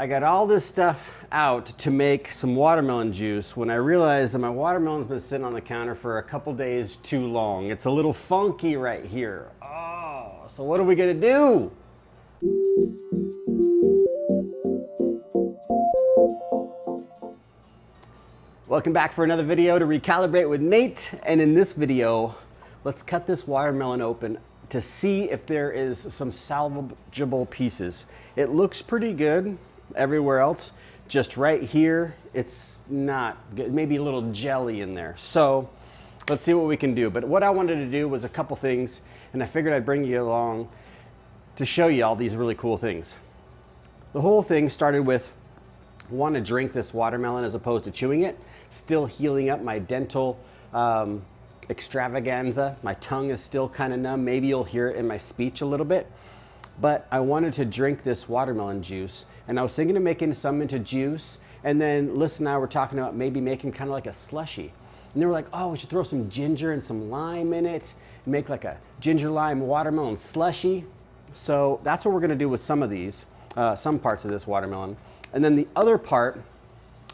I got all this stuff out to make some watermelon juice when I realized that my watermelon's been sitting on the counter for a couple days too long. It's a little funky right here. Oh, so what are we gonna do? Welcome back for another video to Recalibrate with Nate. And in this video, let's cut this watermelon open to see if there is some salvageable pieces. It looks pretty good everywhere else. Just right here, it's not good. Maybe a little jelly in there. So let's see what we can do. But what I wanted to do was a couple things, and I figured I'd bring you along to show you all these really cool things. The whole thing started with want to drink this watermelon as opposed to chewing it. Still healing up my dental extravaganza. My tongue is still kind of numb. Maybe you'll hear it in my speech a little bit. But I wanted to drink this watermelon juice, and I was thinking of making some into juice, and then Liz and I were talking about maybe making kind of like a slushie. And they were like, oh, we should throw some ginger and some lime in it, and make like a ginger lime watermelon slushie. So that's what we're gonna do with some of these, some parts of this watermelon. And then the other part,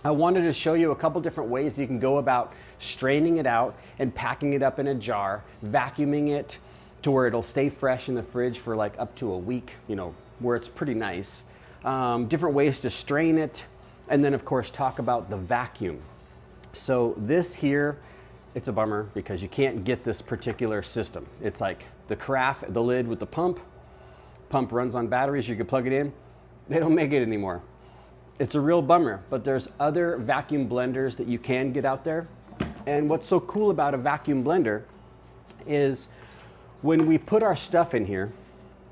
I wanted to show you a couple different ways you can go about straining it out and packing it up in a jar, vacuuming it to where it'll stay fresh in the fridge for like up to a week, you know, where it's pretty nice. Different ways to strain it, and then of course talk about the vacuum. So this here, it's a bummer because you can't get this particular system. It's like the carafe, the lid with the pump. Pump runs on batteries, you can plug it in. They don't make it anymore. It's a real bummer, but there's other vacuum blenders that you can get out there. And what's so cool about a vacuum blender is when we put our stuff in here,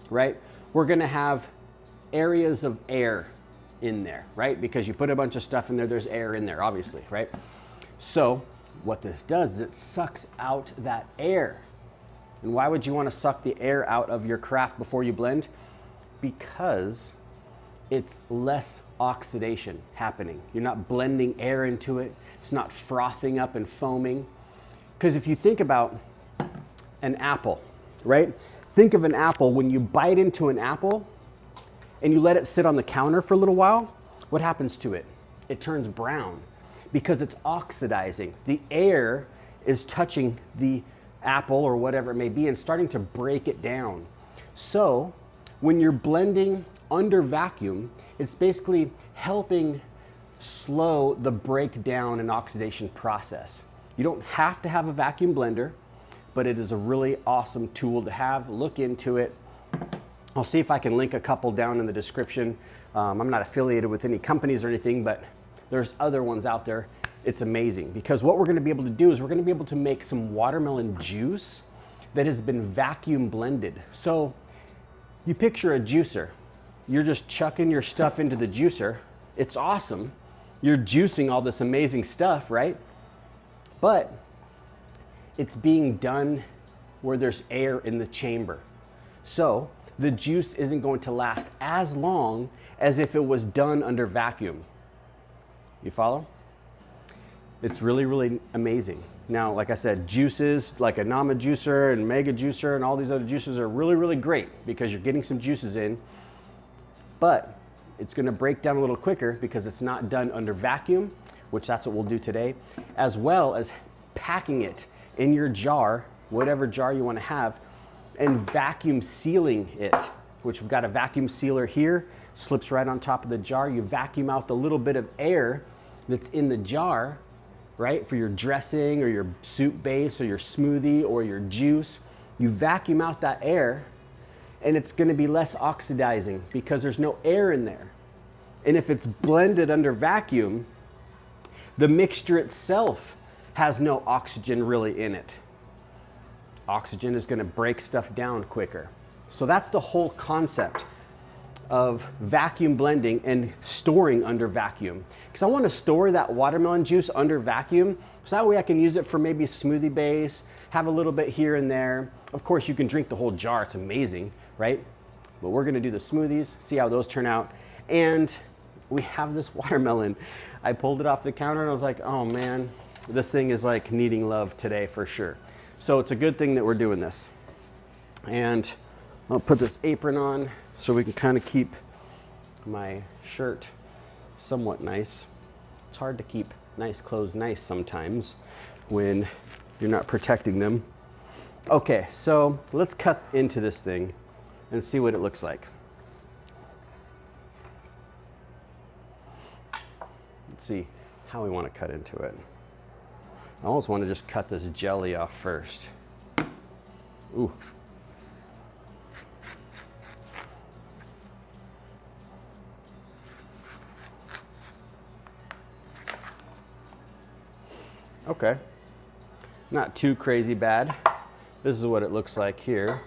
right, we're gonna have areas of air in there, right? Because you put a bunch of stuff in there, there's air in there, obviously, right? So what this does is it sucks out that air. And why would you wanna suck the air out of your carafe before you blend? Because it's less oxidation happening. You're not blending air into it. It's not frothing up and foaming. Because if you think about an apple, right? Think of an apple. When you bite into an apple and you let it sit on the counter for a little while, what happens to it? It turns brown because it's oxidizing. The air is touching the apple or whatever it may be and starting to break it down. So when you're blending under vacuum, it's basically helping slow the breakdown and oxidation process. You don't have to have a vacuum blender, but it is a really awesome tool to have. Look into it. I'll see if I can link a couple down in the description. I'm not affiliated with any companies or anything, but there's other ones out there. It's amazing because what we're gonna be able to do is we're gonna be able to make some watermelon juice that has been vacuum blended. So you picture a juicer. You're just chucking your stuff into the juicer. It's awesome. You're juicing all this amazing stuff, right? But it's being done where there's air in the chamber. So the juice isn't going to last as long as if it was done under vacuum. You follow? It's really, really amazing. Now, like I said, juices like a Nama juicer and Mega juicer and all these other juices are really, really great because you're getting some juices in, but it's gonna break down a little quicker because it's not done under vacuum, which that's what we'll do today, as well as packing it in your jar, whatever jar you want to have, and vacuum sealing it, which we've got a vacuum sealer here, slips right on top of the jar. You vacuum out the little bit of air that's in the jar, right, for your dressing or your soup base or your smoothie or your juice. You vacuum out that air and it's going to be less oxidizing because there's no air in there. And if it's blended under vacuum, the mixture itself has no oxygen really in it. Oxygen is going to break stuff down quicker. So that's the whole concept of vacuum blending and storing under vacuum. Because I want to store that watermelon juice under vacuum so that way I can use it for maybe a smoothie base, have a little bit here and there. Of course, you can drink the whole jar. It's amazing, right? But we're going to do the smoothies, see how those turn out. And we have this watermelon. I pulled it off the counter and I was like, oh man, this thing is like needing love today for sure. So it's a good thing that we're doing this. And I'll put this apron on so we can kind of keep my shirt somewhat nice. It's hard to keep nice clothes nice sometimes when you're not protecting them. Okay, so let's cut into this thing and see what it looks like. Let's see how we want to cut into it. I almost want to just cut this jelly off first. Ooh. Okay, not too crazy bad. This is what it looks like here,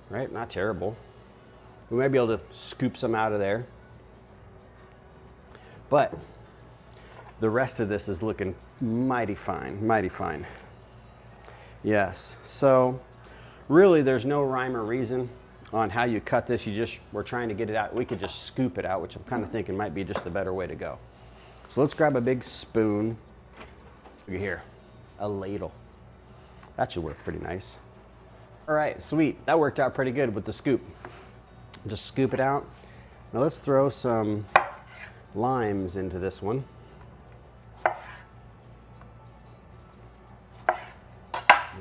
right? Not terrible. We might be able to scoop some out of there, but the rest of this is looking mighty fine, mighty fine. Yes, so really there's no rhyme or reason on how you cut this. We're trying to get it out. We could just scoop it out, which I'm kind of thinking might be just the better way to go. So let's grab a big spoon. Look at here, a ladle. That should work pretty nice. All right, sweet. That worked out pretty good with the scoop. Just scoop it out. Now let's throw some limes into this one.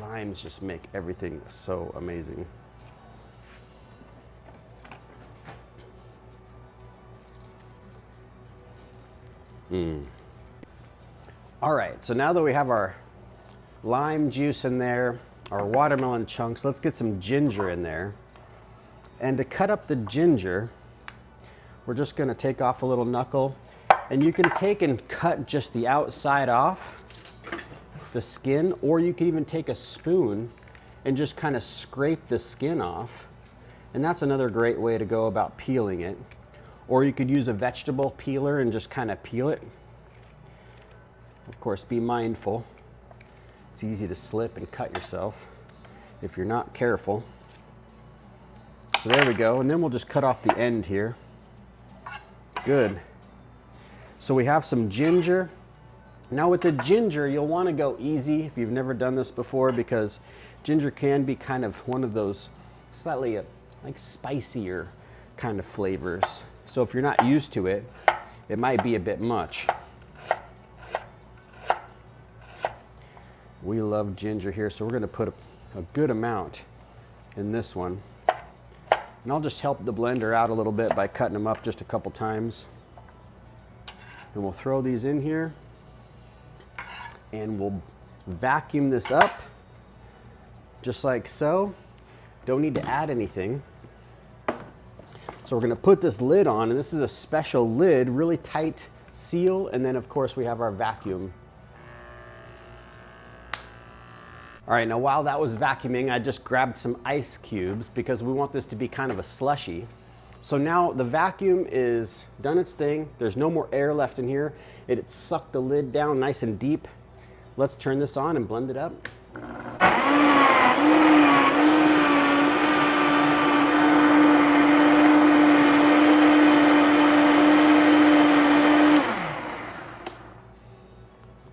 Limes just make everything so amazing. All right, so now that we have our lime juice in there, our watermelon chunks, let's get some ginger in there. And to cut up the ginger, we're just gonna take off a little knuckle, and you can take and cut just the outside off, the skin, or you can even take a spoon and just kind of scrape the skin off. And that's another great way to go about peeling it. Or you could use a vegetable peeler and just kind of peel it. Of course, be mindful. It's easy to slip and cut yourself if you're not careful. So there we go, and then we'll just cut off the end here. Good. So we have some ginger. Now with the ginger, you'll want to go easy if you've never done this before, because ginger can be kind of one of those slightly like spicier kind of flavors. So if you're not used to it, it might be a bit much. We love ginger here, so we're going to put a good amount in this one. And I'll just help the blender out a little bit by cutting them up just a couple times. And we'll throw these in here. And we'll vacuum this up just like so. Don't need to add anything. So we're going to put this lid on, and this is a special lid, really tight seal, and then of course we have our vacuum. All right, now while that was vacuuming, I just grabbed some ice cubes because we want this to be kind of a slushy. So now the vacuum is done its thing. There's no more air left in here. It sucked the lid down nice and deep. Let's turn this on and blend it up.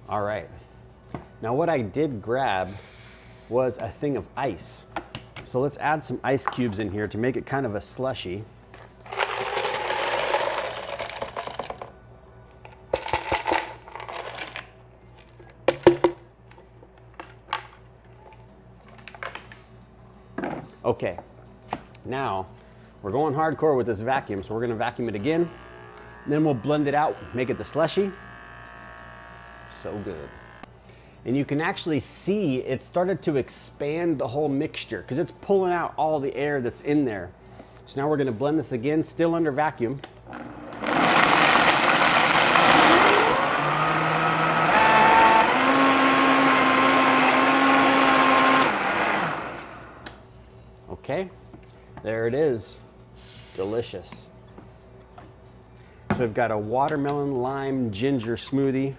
All right, now what I did grab was a thing of ice. So let's add some ice cubes in here to make it kind of a slushy. Okay, now we're going hardcore with this vacuum, so we're gonna vacuum it again, then we'll blend it out, make it the slushy. So good. And you can actually see it started to expand the whole mixture because it's pulling out all the air that's in there. So now we're gonna blend this again, still under vacuum. Okay, there it is, delicious. So we've got a watermelon lime ginger smoothie,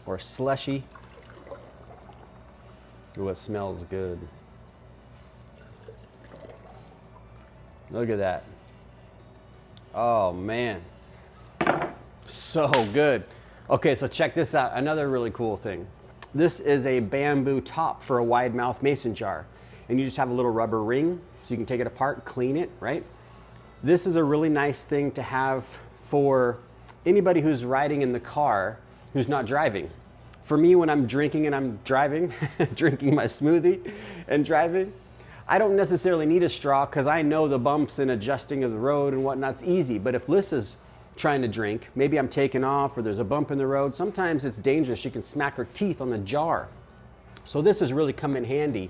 or slushy. Ooh, it smells good. Look at that. Oh man, so good. Okay, so check this out, another really cool thing. This is a bamboo top for a wide mouth mason jar. And you just have a little rubber ring, so you can take it apart, clean it, right? This is a really nice thing to have for anybody who's riding in the car who's not driving. For me, when I'm drinking and I'm driving, drinking my smoothie and driving, I don't necessarily need a straw because I know the bumps and adjusting of the road and whatnot's easy. But if Lissa's trying to drink, maybe I'm taking off or there's a bump in the road, sometimes it's dangerous. She can smack her teeth on the jar. So this has really come in handy.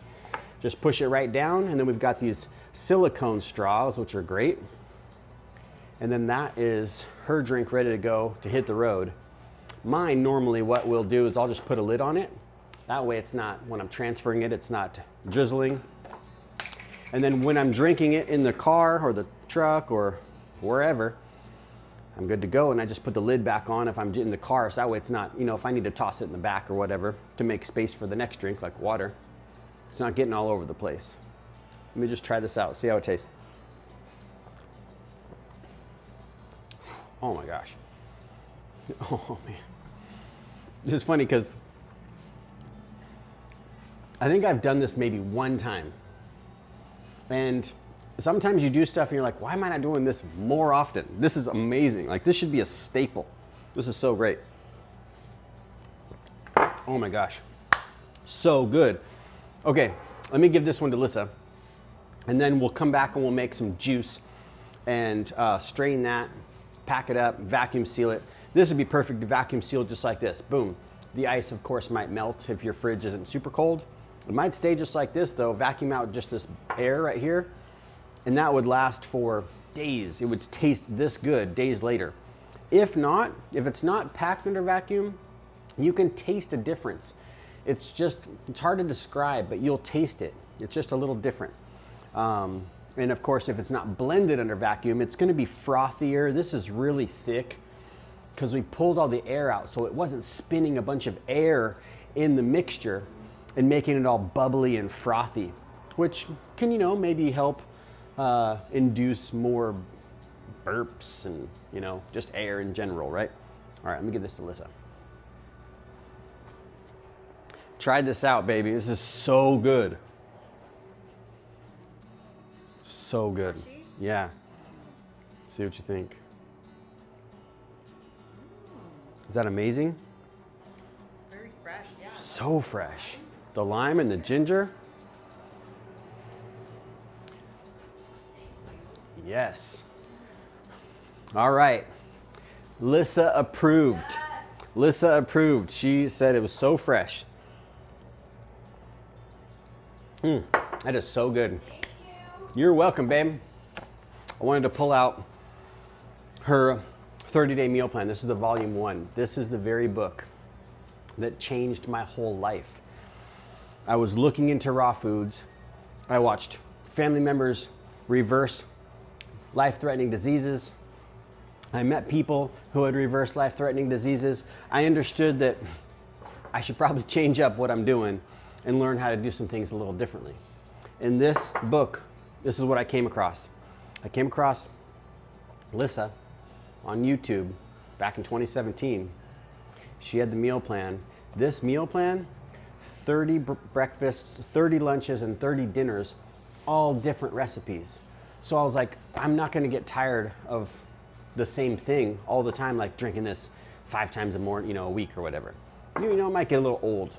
Just push it right down, and then we've got these silicone straws, which are great. And then that is her drink ready to go to hit the road. Mine, normally what we'll do is I'll just put a lid on it. That way it's not, when I'm transferring it, it's not drizzling. And then when I'm drinking it in the car or the truck or wherever, I'm good to go. And I just put the lid back on if I'm in the car. So that way it's not, you know, if I need to toss it in the back or whatever to make space for the next drink, like water, it's not getting all over the place. Let me just try this out, see how it tastes. Oh my gosh. Oh man. This is funny because I think I've done this maybe one time. And sometimes you do stuff and you're like, why am I not doing this more often? This is amazing. Like, this should be a staple. This is so great. Oh my gosh. So good. Okay, let me give this one to Lissa. And then we'll come back and we'll make some juice and strain that, pack it up, vacuum seal it. This would be perfect to vacuum seal just like this. Boom. The ice, of course, might melt if your fridge isn't super cold. It might stay just like this though, vacuum out just this air right here, and that would last for days. It would taste this good days later. If not, if it's not packed under vacuum, you can taste a difference. It's hard to describe, but you'll taste it. It's just a little different. And of course, if it's not blended under vacuum, it's gonna be frothier. This is really thick because we pulled all the air out, so it wasn't spinning a bunch of air in the mixture and making it all bubbly and frothy, which can, you know, maybe help induce more burps and, you know, just air in general, right? All right, let me give this to Lissa. Tried this out, baby. This is so good. So good. Yeah. See what you think. Is that amazing? Very fresh, yeah. So fresh. The lime and the ginger. Yes. All right. Lissa approved. Yes. Lissa approved. She said it was so fresh. That is so good. Thank you. You're welcome, babe. I wanted to pull out her 30-day meal plan. This is the volume 1. This is the very book that changed my whole life. I was looking into raw foods. I watched family members reverse life-threatening diseases. I met people who had reversed life-threatening diseases. I understood that I should probably change up what I'm doing and learn how to do some things a little differently. In this book, this is what I came across. I came across Lissa on YouTube back in 2017. She had the meal plan. This meal plan, 30 breakfasts, 30 lunches, and 30 dinners, all different recipes. So I was like, I'm not gonna get tired of the same thing all the time, like drinking this 5 times a morning, you know, a week or whatever. You know, it might get a little old.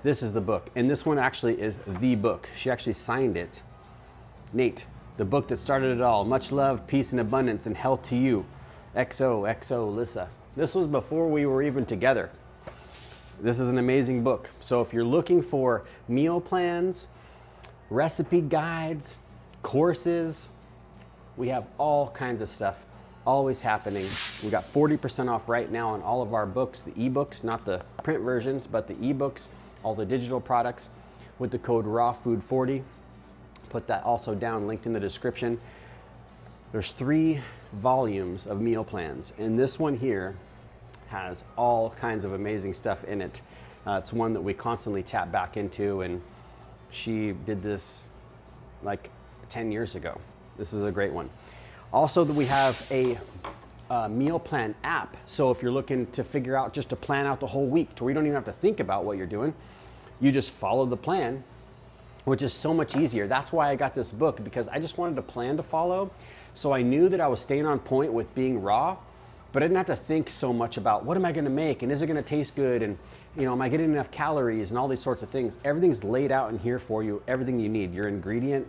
This is the book, and this one actually is the book. She actually signed it. Nate, the book that started it all. Much love, peace, and abundance, and health to you. XOXO Lissa. This was before we were even together. This is an amazing book. So if you're looking for meal plans, recipe guides, courses, we have all kinds of stuff always happening. We got 40% off right now on all of our books, the ebooks, not the print versions, but the ebooks, all the digital products with the code RAWFOOD40. Put that also down, linked in the description. There's 3 volumes of meal plans, and this one here has all kinds of amazing stuff in it. It's one that we constantly tap back into, and she did this like 10 years ago. This is a great one. Also, that we have a meal plan app. So if you're looking to figure out just to plan out the whole week to where you don't even have to think about what you're doing, you just follow the plan which is so much easier. That's why I got this book, because I just wanted a plan to follow. So I knew that I was staying on point with being raw, but I didn't have to think so much about what am I gonna make and is it gonna taste good and am I getting enough calories and all these sorts of things. Everything's laid out in here for you, everything you need, your ingredient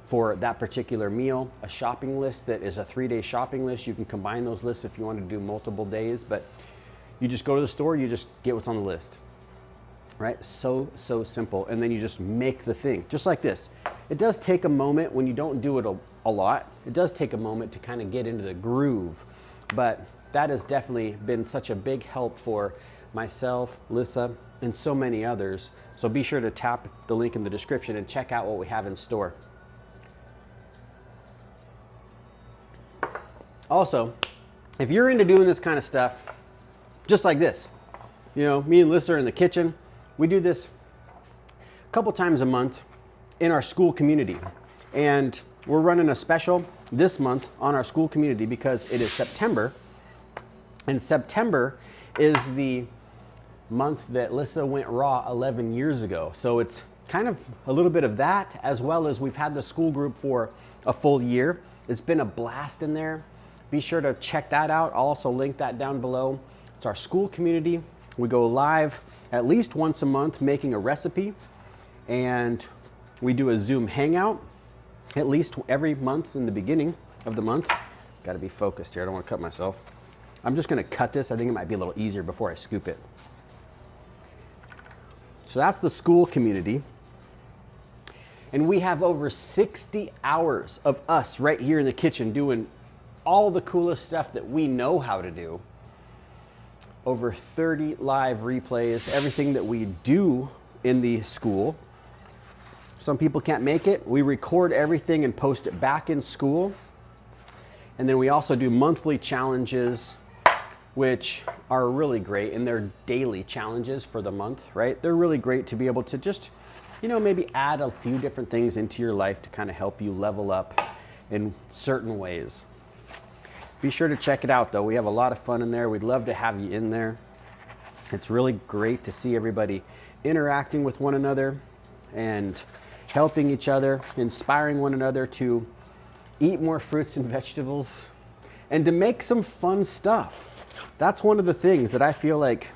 for that particular meal, a shopping list that is a 3-day shopping list. You can combine those lists if you want to do multiple days, but you just go to the store, you just get what's on the list, right? So simple. And then you just make the thing, just like this. It does take a moment when you don't do it a lot. It does take a moment to kind of get into the groove, but that has definitely been such a big help for myself, Lissa, and so many others. So be sure to tap the link in the description and check out what we have in store. Also, if you're into doing this kind of stuff, just like this, me and Lissa are in the kitchen. We do this a couple times a month in our school community. And we're running a special this month on our school community because it is September. And September is the month that Lissa went raw 11 years ago. So it's kind of a little bit of that, as well as we've had the school group for a full year. It's been a blast in there. Be sure to check that out. I'll also link that down below. It's our school community. We go live at least once a month making a recipe, and we do a Zoom hangout at least every month in the beginning of the month. Got to be focused here. I don't want to cut myself. I'm just going to cut this. I think it might be a little easier before I scoop it. So that's the school community. And we have over 60 hours of us right here in the kitchen doing all the coolest stuff that we know how to do. Over 30 live replays, everything that we do in the school. Some people can't make it. We record everything and post it back in school. And then we also do monthly challenges, which are really great, and they're daily challenges for the month, right? They're really great to be able to just, maybe add a few different things into your life to kind of help you level up in certain ways. Be sure to check it out though. We have a lot of fun in there. We'd love to have you in there. It's really great to see everybody interacting with one another and helping each other, inspiring one another to eat more fruits and vegetables and to make some fun stuff. That's one of the things that I feel like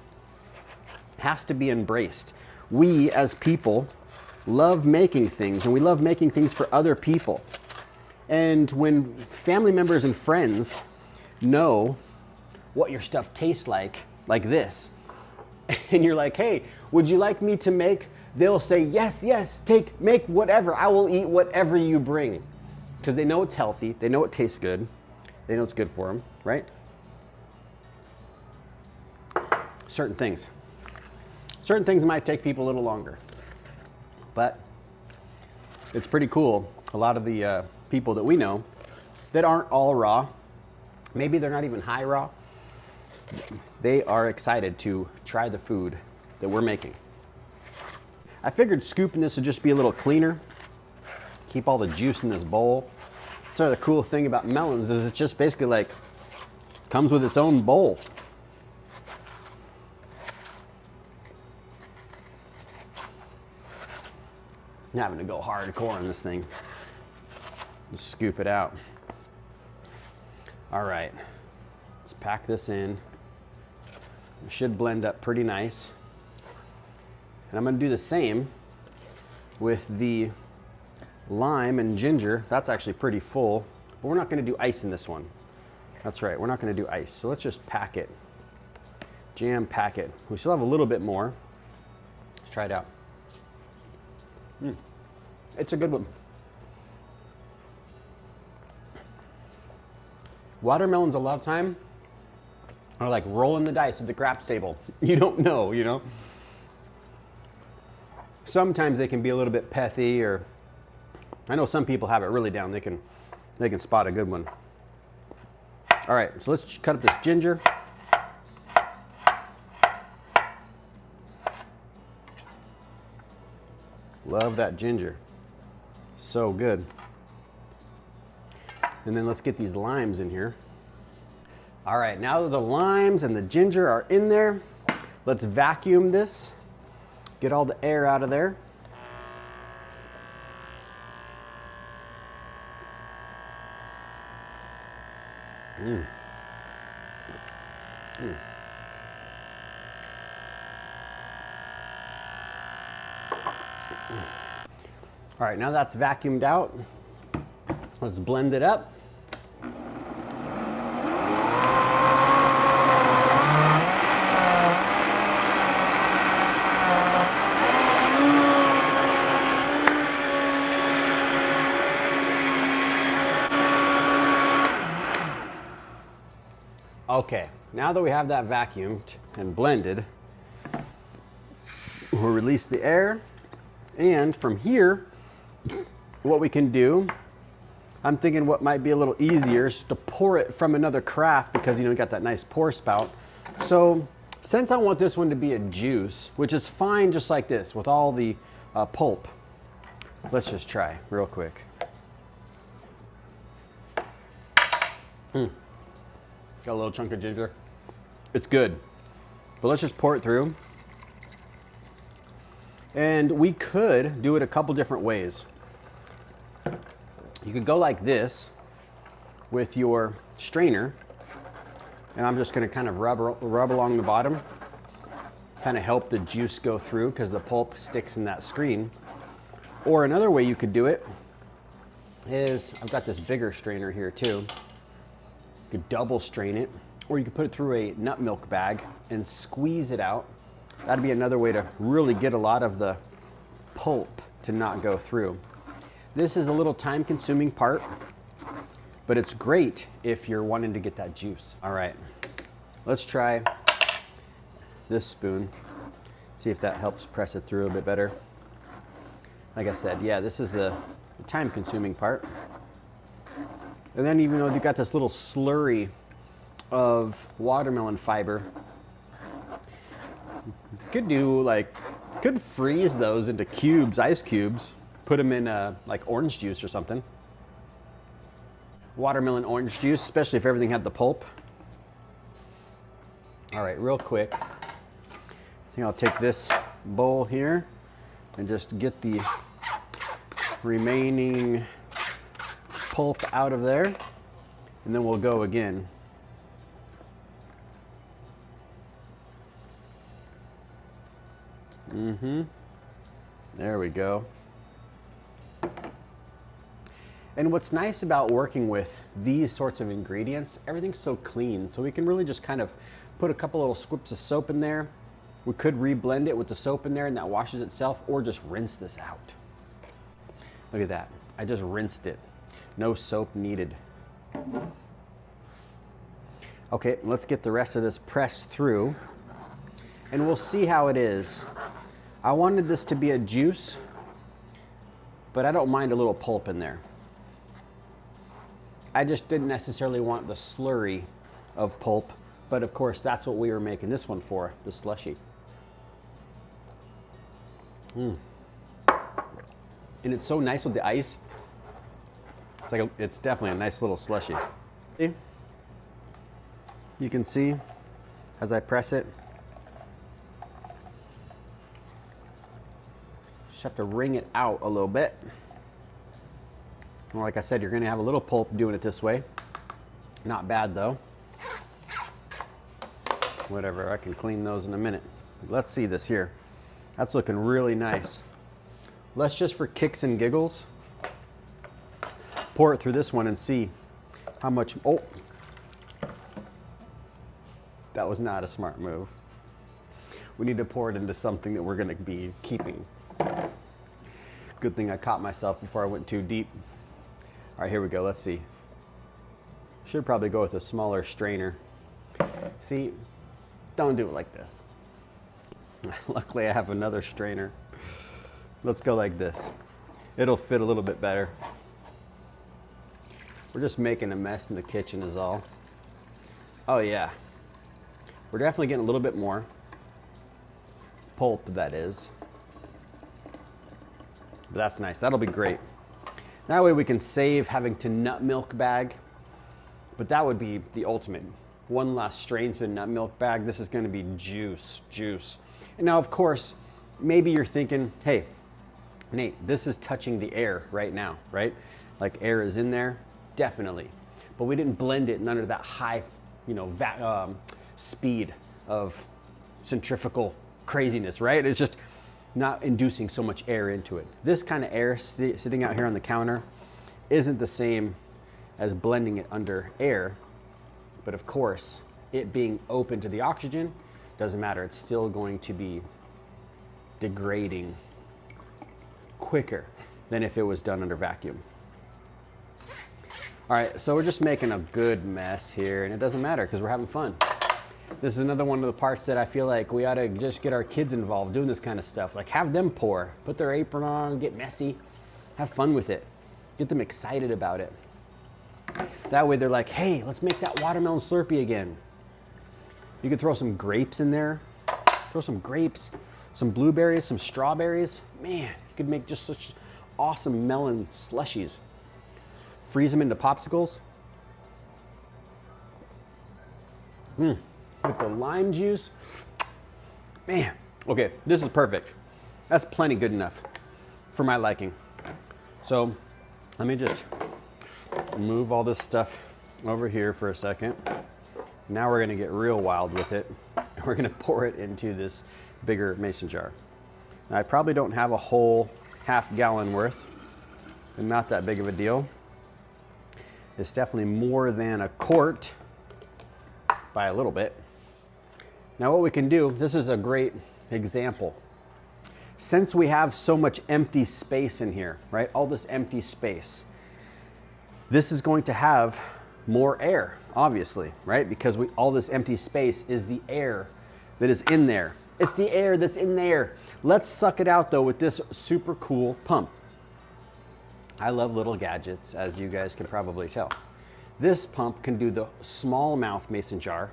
has to be embraced. We as people love making things, and we love making things for other people. And when family members and friends know what your stuff tastes like this, and you're like, hey, would you like me to make? They'll say, yes, make whatever. I will eat whatever you bring. Because they know it's healthy, they know it tastes good, they know it's good for them, right? Certain things might take people a little longer, but it's pretty cool. A lot of the people that we know that aren't all raw, maybe they're not even high raw, they are excited to try the food that we're making. I figured scooping this would just be a little cleaner, keep all the juice in this bowl. So the cool thing about melons is it's just basically like, comes with its own bowl. I'm having to go hardcore on this thing. Just scoop it out. All right, let's pack this in. It should blend up pretty nice. And I'm gonna do the same with the lime and ginger. That's actually pretty full, but we're not gonna do ice in this one. That's right, we're not gonna do ice. So let's just pack it, jam pack it. We still have a little bit more. Let's try it out. It's a good one. Watermelons a lot of time are like rolling the dice at the craps table. You don't know, Sometimes they can be a little bit pethy, or I know some people have it really down. They can spot a good one. All right, so let's cut up this ginger. Love that ginger. So good. And then let's get these limes in here. All right, now that the limes and the ginger are in there, let's vacuum this. Get all the air out of there. All right, now that's vacuumed out. Let's blend it up. Okay, now that we have that vacuumed and blended, we'll release the air. And from here, what we can do, I'm thinking what might be a little easier is to pour it from another carafe because you got that nice pour spout. So since I want this one to be a juice, which is fine just like this with all the pulp, let's just try real quick. Got a little chunk of ginger. It's good. But let's just pour it through. And we could do it a couple different ways. You could go like this with your strainer. And I'm just going to kind of rub along the bottom. Kind of help the juice go through because the pulp sticks in that screen. Or another way you could do it is, I've got this bigger strainer here too. You could double strain it, or you could put it through a nut milk bag and squeeze it out. That'd be another way to really get a lot of the pulp to not go through. This is a little time consuming part, but it's great if you're wanting to get that juice. All right, let's try this spoon. See if that helps press it through a bit better. Like I said, yeah, this is the time consuming part. And then even though you've got this little slurry of watermelon fiber, you could do could freeze those into cubes, ice cubes, put them in like orange juice or something. Watermelon orange juice, especially if everything had the pulp. All right, real quick. I think I'll take this bowl here and just get the remaining pulp out of there, and then we'll go again. There we go. And what's nice about working with these sorts of ingredients, everything's so clean, so we can really just kind of put a couple little squips of soap in there. We could reblend it with the soap in there and that washes itself, or just rinse this out. Look at that. I just rinsed it. No soap needed. Okay, let's get the rest of this pressed through and we'll see how it is. I wanted this to be a juice, but I don't mind a little pulp in there. I just didn't necessarily want the slurry of pulp, but of course that's what we were making this one for, the slushie. And it's so nice with the ice. It's definitely a nice little slushie. See? You can see as I press it. Just have to wring it out a little bit. And like I said, you're gonna have a little pulp doing it this way. Not bad though. Whatever, I can clean those in a minute. Let's see this here. That's looking really nice. Let's just, for kicks and giggles, pour it through this one and see how much. Oh, that was not a smart move. We need to pour it into something that we're gonna be keeping. Good thing I caught myself before I went too deep. All right, here we go, let's see. Should probably go with a smaller strainer. See, don't do it like this. Luckily I have another strainer. Let's go like this. It'll fit a little bit better. We're just making a mess in the kitchen is all. Oh yeah. We're definitely getting a little bit more pulp, that is. But that's nice, that'll be great. That way we can save having to nut milk bag, but that would be the ultimate. One last strain through the nut milk bag. This is gonna be juice. And now of course, maybe you're thinking, hey, Nate, this is touching the air right now, right? Like air is in there, definitely. but we didn't blend it under that high, you know, speed of centrifugal craziness, right? It's just not inducing so much air into it. This kind of air sitting out here on the counter isn't the same as blending it under air, but of course, it being open to the oxygen doesn't matter. It's still going to be degrading quicker than if it was done under vacuum. All right, so we're just making a good mess here, and it doesn't matter because we're having fun. This is another one of the parts that I feel like we ought to just get our kids involved doing this kind of stuff. Like have them pour, put their apron on, get messy, have fun with it. Get them excited about it. That way they're like, hey, let's make that watermelon Slurpee again. You could throw some grapes in there. Throw some grapes, some blueberries, some strawberries. Man, you could make just such awesome melon slushies. Freeze them into popsicles. With the lime juice. Man, okay, this is perfect. That's plenty good enough for my liking. So let me just move all this stuff over here for a second. Now we're gonna get real wild with it. We're gonna pour it into this bigger mason jar. Now, I probably don't have a whole half gallon worth, and not that big of a deal. It's definitely more than a quart by a little bit. Now what we can do, this is a great example. Since we have so much empty space in here, right? All this empty space, this is going to have more air, obviously, right? Because all this empty space is the air that is in there. It's the air that's in there. Let's suck it out though with this super cool pump. I love little gadgets, as you guys can probably tell. This pump can do the small mouth mason jar,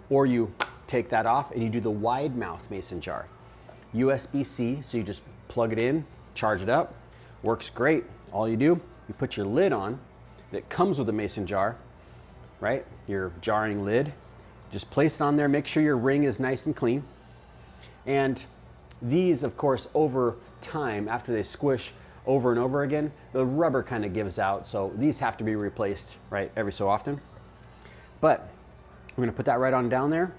or you take that off and you do the wide mouth mason jar. USB-C, so you just plug it in, charge it up, works great. All you do, you put your lid on that comes with a mason jar, right? Your jarring lid. Just place it on there, make sure your ring is nice and clean. And these, of course, over time, after they squish over and over again, the rubber kind of gives out, so these have to be replaced, right, every so often. But we're gonna put that right on down there,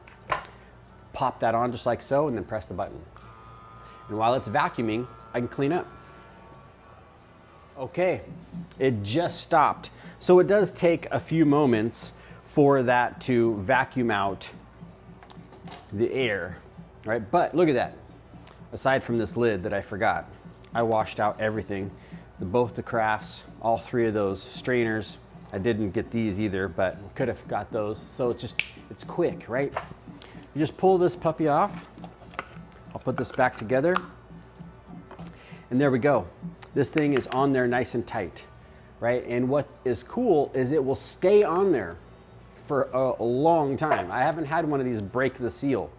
pop that on just like so, and then press the button. And while it's vacuuming, I can clean up. Okay, it just stopped. So it does take a few moments for that to vacuum out the air, right? But look at that. Aside from this lid that I forgot, I washed out everything. Both the crafts, all three of those strainers. I didn't get these either, but could have got those. So it's quick, right? You just pull this puppy off. I'll put this back together. And there we go. This thing is on there nice and tight, right? And what is cool is it will stay on there for a long time. I haven't had one of these break the seal.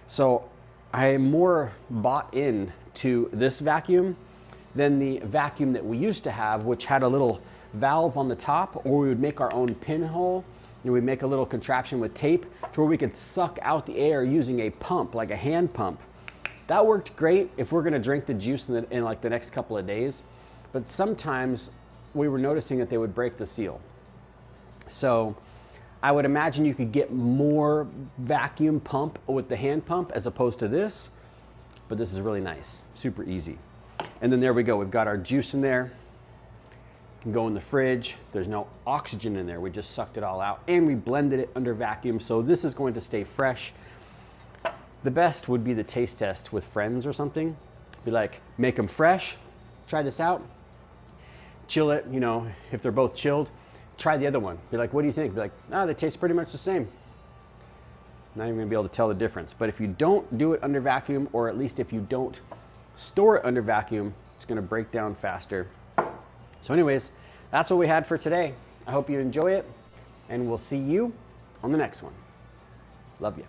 So I am more bought in to this vacuum than the vacuum that we used to have, which had a little valve on the top, or we would make our own pinhole, and we'd make a little contraption with tape to where we could suck out the air using a pump, like a hand pump. That worked great if we're gonna drink the juice in like the next couple of days, but sometimes we were noticing that they would break the seal. So I would imagine you could get more vacuum pump with the hand pump as opposed to this, but this is really nice, super easy. And then there we go, we've got our juice in there. Can go in the fridge. There's no oxygen in there. We just sucked it all out and we blended it under vacuum. So this is going to stay fresh. The best would be the taste test with friends or something. Be like, make them fresh, try this out, chill it, you know, if they're both chilled, try the other one. Be like, what do you think? Be like, oh, they taste pretty much the same. Not even gonna be able to tell the difference. But if you don't do it under vacuum, or at least if you don't store it under vacuum, it's gonna break down faster. So anyways, that's what we had for today. I hope you enjoy it, and we'll see you on the next one. Love you.